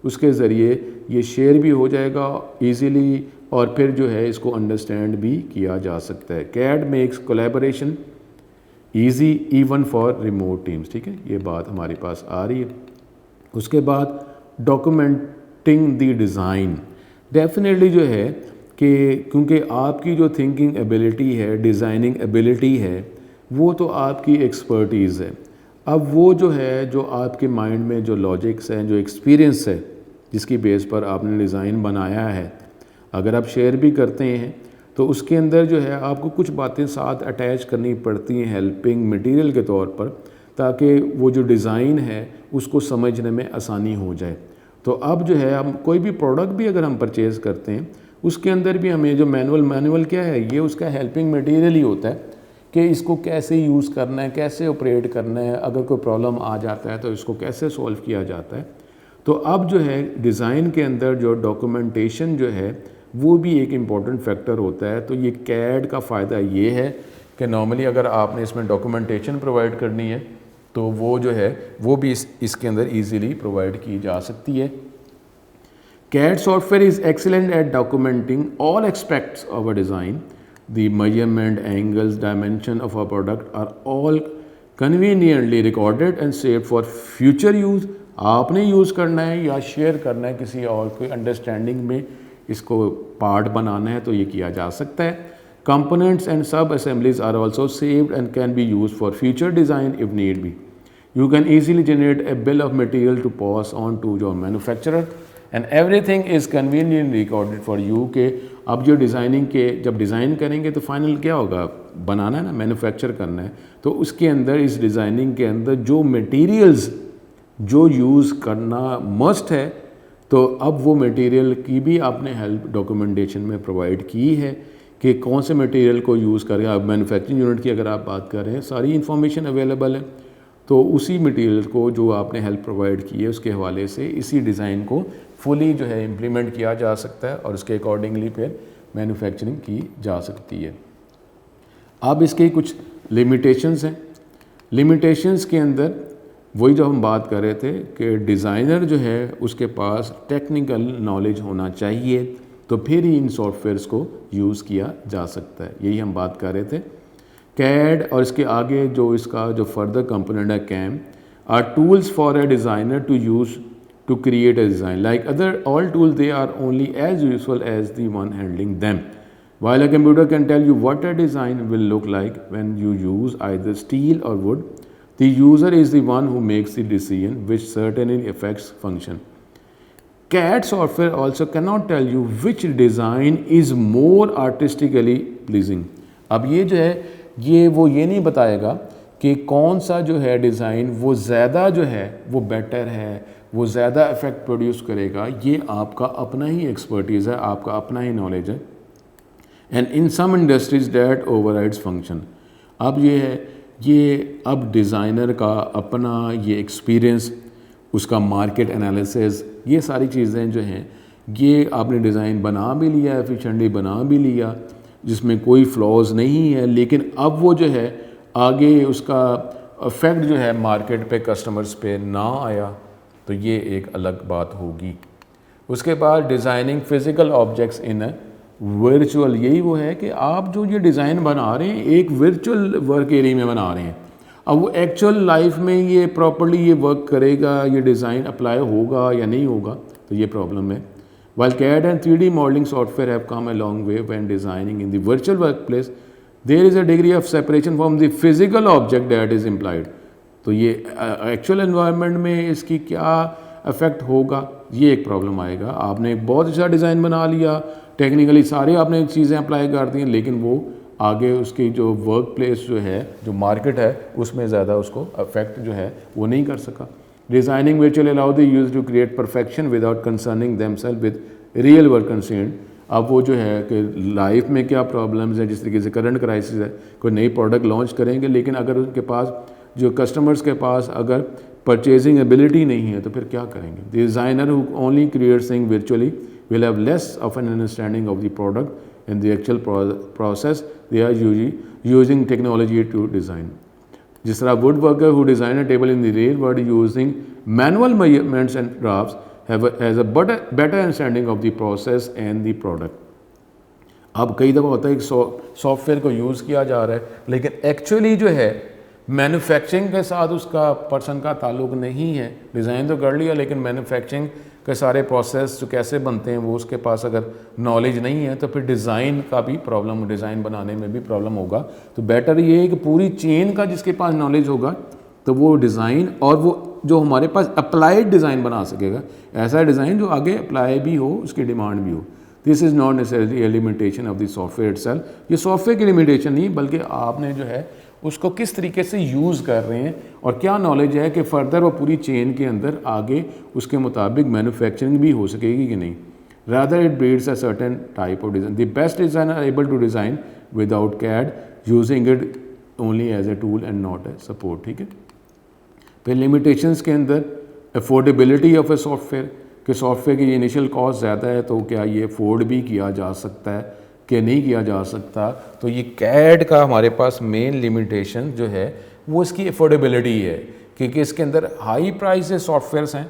उसके ज़रिए ये शेयर भी हो जाएगा इजीली और फिर जो है इसको अंडरस्टैंड भी किया जा सकता है। CAD makes collaboration easy even for remote teams. ठीक है, ये बात हमारे पास आ रही है। उसके बाद डॉक्यूमेंटिंग द डिज़ाइन, डेफिनेटली जो है कि क्योंकि आपकी जो थिंकिंग एबिलिटी है, डिज़ाइनिंग एबिलिटी है, वो तो आपकी एक्सपर्टीज़ है। अब वो जो है जो आपके माइंड में जो लॉजिक्स हैं, जो एक्सपीरियंस है जिसकी बेस पर आपने डिज़ाइन बनाया है, अगर आप शेयर भी करते हैं तो उसके अंदर जो है आपको कुछ बातें साथ अटैच करनी पड़ती हैं हेल्पिंग मटेरियल के तौर पर, ताकि वो जो डिज़ाइन है उसको समझने में आसानी हो जाए। तो अब जो है हम कोई भी प्रोडक्ट भी अगर हम परचेज़ करते हैं उसके अंदर भी हमें जो मैनुअल क्या है, ये उसका हेल्पिंग मटेरियल ही होता है कि इसको कैसे यूज़ करना है, कैसे ऑपरेट करना है, अगर कोई प्रॉब्लम आ जाता है तो इसको कैसे सॉल्व किया जाता है। तो अब जो है डिज़ाइन के अंदर जो डॉक्यूमेंटेशन जो है वो भी एक इम्पॉर्टेंट फैक्टर होता है। तो ये CAD का फ़ायदा ये है कि नॉर्मली अगर आपने इसमें डॉक्यूमेंटेशन प्रोवाइड करनी है तो वो जो है वो भी इसके अंदर ईज़िली प्रोवाइड की जा सकती है। CAD software is excellent at documenting all aspects of a design. The measurement, angles, dimension of a product are all conveniently recorded and saved for future use. आपने यूज़ करना है या शेयर करना है किसी और कोई अंडरस्टैंडिंग में इसको पार्ट बनाना है तो ये किया जा सकता है। Components and sub-assemblies are also saved and can be used for future design if need be. You can easily generate a bill of material to pass on to your manufacturer and everything is conveniently recorded for you कि अब जो designing के जब design करेंगे तो final क्या होगा, बनाना है ना, मैन्युफैक्चर करना है। तो उसके अंदर इस डिज़ाइनिंग के अंदर जो मटेरियल्स जो यूज़ करना मस्ट है तो अब वो मटेरियल की भी आपने हेल्प डॉक्यूमेंटेशन में प्रोवाइड की है कि कौन से मटेरियल को यूज़ करें। अब मैन्युफैक्चरिंग यूनिट की अगर आप बात कर रहे हैं सारी इन्फॉर्मेशन अवेलेबल है, तो उसी मटेरियल को जो आपने हेल्प प्रोवाइड की है उसके हवाले से इसी डिज़ाइन को फुली जो है इम्प्लीमेंट किया जा सकता है और उसके अकॉर्डिंगली फिर मैन्युफैक्चरिंग की जा सकती है। अब इसके कुछ लिमिटेशंस हैं। लिमिटेशंस के अंदर वही जो हम बात कर रहे थे कि डिज़ाइनर जो है उसके पास टेक्निकल नॉलेज होना चाहिए तो फिर ही इन सॉफ्टवेयर्स को यूज़ किया जा सकता है, यही हम बात कर रहे थे। CAD और इसके आगे जो इसका जो फर्दर कंपोनेंट है CAM are tools for a designer to use to create a design. Like all tools, they are only as useful as the one handling them. While a computer can tell you what a design will look like when you use either steel or wood, the user is the one who makes the decision, which certainly affects function. CAD software also cannot tell you which design is more artistically pleasing. अब ये जो है ये नहीं बताएगा कि कौन सा जो है डिज़ाइन वो ज़्यादा जो है वो बेटर है, वो ज़्यादा इफ़ेक्ट प्रोड्यूस करेगा। ये आपका अपना ही एक्सपर्टीज़ है, आपका अपना ही नॉलेज है। And in some industries that overrides function. अब ये है ये अब डिज़ाइनर का अपना ये एक्सपीरियंस, उसका मार्केट एनालिसिस, ये सारी चीज़ें जो हैं ये आपने डिज़ाइन बना भी लिया, एफिशिएंटली बना भी लिया, जिसमें कोई फ्लॉज नहीं है, लेकिन अब वो जो है आगे उसका इफ़ेक्ट जो है मार्केट पे कस्टमर्स पे ना आया, तो ये एक अलग बात होगी। उसके बाद designing physical objects in virtual, यही वो है कि आप जो ये डिज़ाइन बना रहे हैं एक वर्चुअल वर्क एरिया में बना रहे हैं। अब वो एक्चुअल लाइफ में ये प्रॉपर्ली ये वर्क करेगा, ये डिज़ाइन अप्लाई होगा या नहीं होगा, तो ये प्रॉब्लम है। While CAD and 3D modeling software have come a long way when designing in the virtual workplace, there is a degree of separation from the physical object that is implied. तो ये actual environment में इसकी क्या effect होगा, ये एक problem आएगा। आपने एक बहुत अच्छा डिज़ाइन बना लिया, टेक्निकली सारे आपने चीज़ें अप्लाई कर दी हैं, लेकिन वो आगे उसकी जो वर्क प्लेस जो है, जो मार्केट है, उसमें ज़्यादा उसको अफेक्ट जो है वो नहीं कर सका। Designing virtually allow the user to create perfection without concerning themselves with real work concern. अब वो जो है कि लाइफ में क्या प्रॉब्लम्स हैं, जिस तरीके से करंट क्राइसिस है, कोई नई प्रोडक्ट लॉन्च करेंगे, लेकिन अगर उनके पास जो कस्टमर्स के पास अगर परचेजिंग एबिलिटी नहीं है तो फिर क्या करेंगे। Designer who only creates thing virtually will have less of an understanding of the product in the actual process they are using technology to design. जिस तरह wood worker who design a table in the real world using manual measurements and drafts has a better understanding of the process and the product. अब कई दफ़ा होता है कि software को use किया जा रहा है, लेकिन एक्चुअली जो है मैन्युफैक्चरिंग के साथ उसका पर्सन का ताल्लुक नहीं है। डिज़ाइन तो कर लिया, लेकिन मैन्युफैक्चरिंग के सारे प्रोसेस जो कैसे बनते हैं वो उसके पास अगर नॉलेज नहीं है, तो फिर डिज़ाइन का भी प्रॉब्लम, डिज़ाइन बनाने में भी प्रॉब्लम होगा। तो बेटर ये है कि पूरी चेन का जिसके पास नॉलेज होगा तो वो डिज़ाइन, और वो जो हमारे पास अप्लाइड डिज़ाइन बना सकेगा, ऐसा डिज़ाइन जो आगे अप्लाई भी हो, उसकी डिमांड भी हो। This is not necessary A limitation of the software itself. ये सॉफ्टवेयर की लिमिटेशन नहीं, बल्कि आपने जो है उसको किस तरीके से यूज़ कर रहे हैं और क्या नॉलेज है कि फ़र्दर वो पूरी चेन के अंदर आगे उसके मुताबिक मैन्युफैक्चरिंग भी हो सकेगी कि नहीं। Rather it breeds a certain type of design. The best designer are able to design without CAD using it only as a tool and not a support. ठीक है। फिर लिमिटेशंस के अंदर अफोर्डेबिलिटी ऑफ ए सॉफ्टवेयर, कि software की initial cost ज़्यादा है तो क्या ये अफोर्ड भी किया जा सकता है कि नहीं किया जा सकता। तो ये कैड का हमारे पास मेन लिमिटेशन जो है वो इसकी अफोर्डेबिलिटी है, क्योंकि इसके अंदर हाई प्राइस सॉफ्टवेयर्स हैं,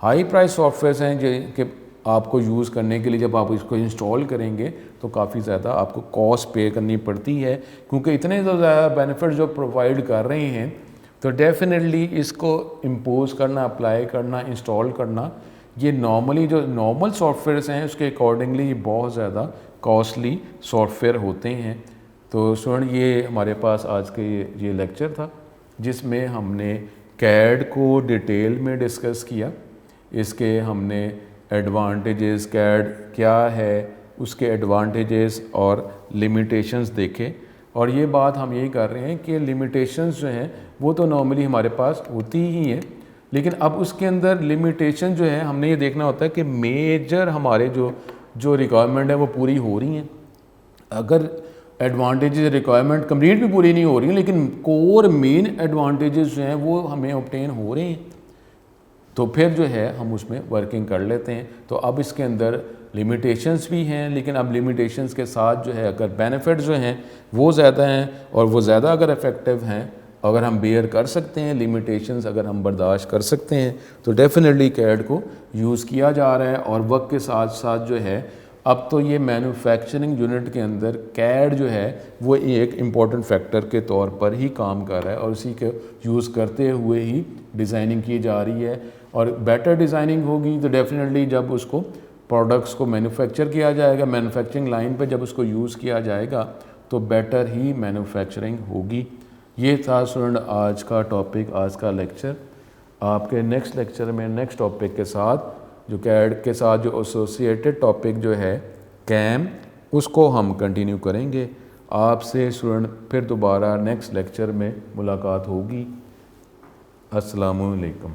हाई प्राइस सॉफ्टवेयर्स हैं जो कि आपको यूज़ करने के लिए जब आप इसको इंस्टॉल करेंगे तो काफ़ी ज़्यादा आपको कॉस्ट पे करनी पड़ती है, क्योंकि इतने तो ज़्यादा बेनिफिट जो प्रोवाइड कर रहे हैं, तो डेफिनेटली इसको इम्पोज करना, अप्लाई करना, इंस्टॉल करना, ये नॉर्मली जो नॉर्मल सॉफ्टवेयर्स हैं उसके अकॉर्डिंगली बहुत ज़्यादा कॉस्टली सॉफ्टवेयर होते हैं। तो स्टूडेंट, ये हमारे पास आज के ये लेक्चर था जिसमें हमने कैड को डिटेल में डिस्कस किया। इसके हमने एडवांटेजेस, कैड क्या है, उसके एडवांटेजेस और लिमिटेशंस देखे। और ये बात हम यही कर रहे हैं कि लिमिटेशंस जो हैं वो तो नॉर्मली हमारे पास होती ही हैं, लेकिन अब उसके अंदर लिमिटेशन जो है हमने ये देखना होता है कि मेजर हमारे जो रिक्वायरमेंट है वो पूरी हो रही हैं। अगर एडवांटेजेस रिक्वायरमेंट कंप्लीट भी पूरी नहीं हो रही हैं, लेकिन कोर मेन एडवांटेजेस जो हैं वो हमें ऑब्टेन हो रहे हैं, तो फिर जो है हम उसमें वर्किंग कर लेते हैं। तो अब इसके अंदर लिमिटेशंस भी हैं, लेकिन अब लिमिटेशंस के साथ जो है अगर बेनिफिट्स जो हैं वो ज़्यादा हैं, और वो ज़्यादा अगर इफ़ेक्टिव हैं, अगर हम बेयर कर सकते हैं लिमिटेशंस, अगर हम बर्दाश्त कर सकते हैं, तो डेफिनेटली कैड को यूज़ किया जा रहा है। और वक्त के साथ साथ जो है अब तो ये मैन्युफैक्चरिंग यूनिट के अंदर कैड जो है वो एक इम्पॉर्टेंट फैक्टर के तौर पर ही काम कर रहा है, और उसी के यूज़ करते हुए ही डिज़ाइनिंग की जा रही है। और बेटर डिज़ाइनिंग होगी तो डेफिनेटली जब उसको प्रोडक्ट्स को मैन्युफैक्चर किया जाएगा, मैन्युफैक्चरिंग लाइन पे जब उसको यूज़ किया जाएगा तो बेटर ही मैन्युफैक्चरिंग होगी। ये था स्टूडेंट आज का टॉपिक, आज का लेक्चर। आपके नेक्स्ट लेक्चर में नेक्स्ट टॉपिक के साथ जो कैड के साथ जो एसोसिएटेड टॉपिक जो है कैम, उसको हम कंटिन्यू करेंगे। आपसे स्टूडेंट फिर दोबारा नेक्स्ट लेक्चर में मुलाकात होगी। अस्सलामु अलैकुम।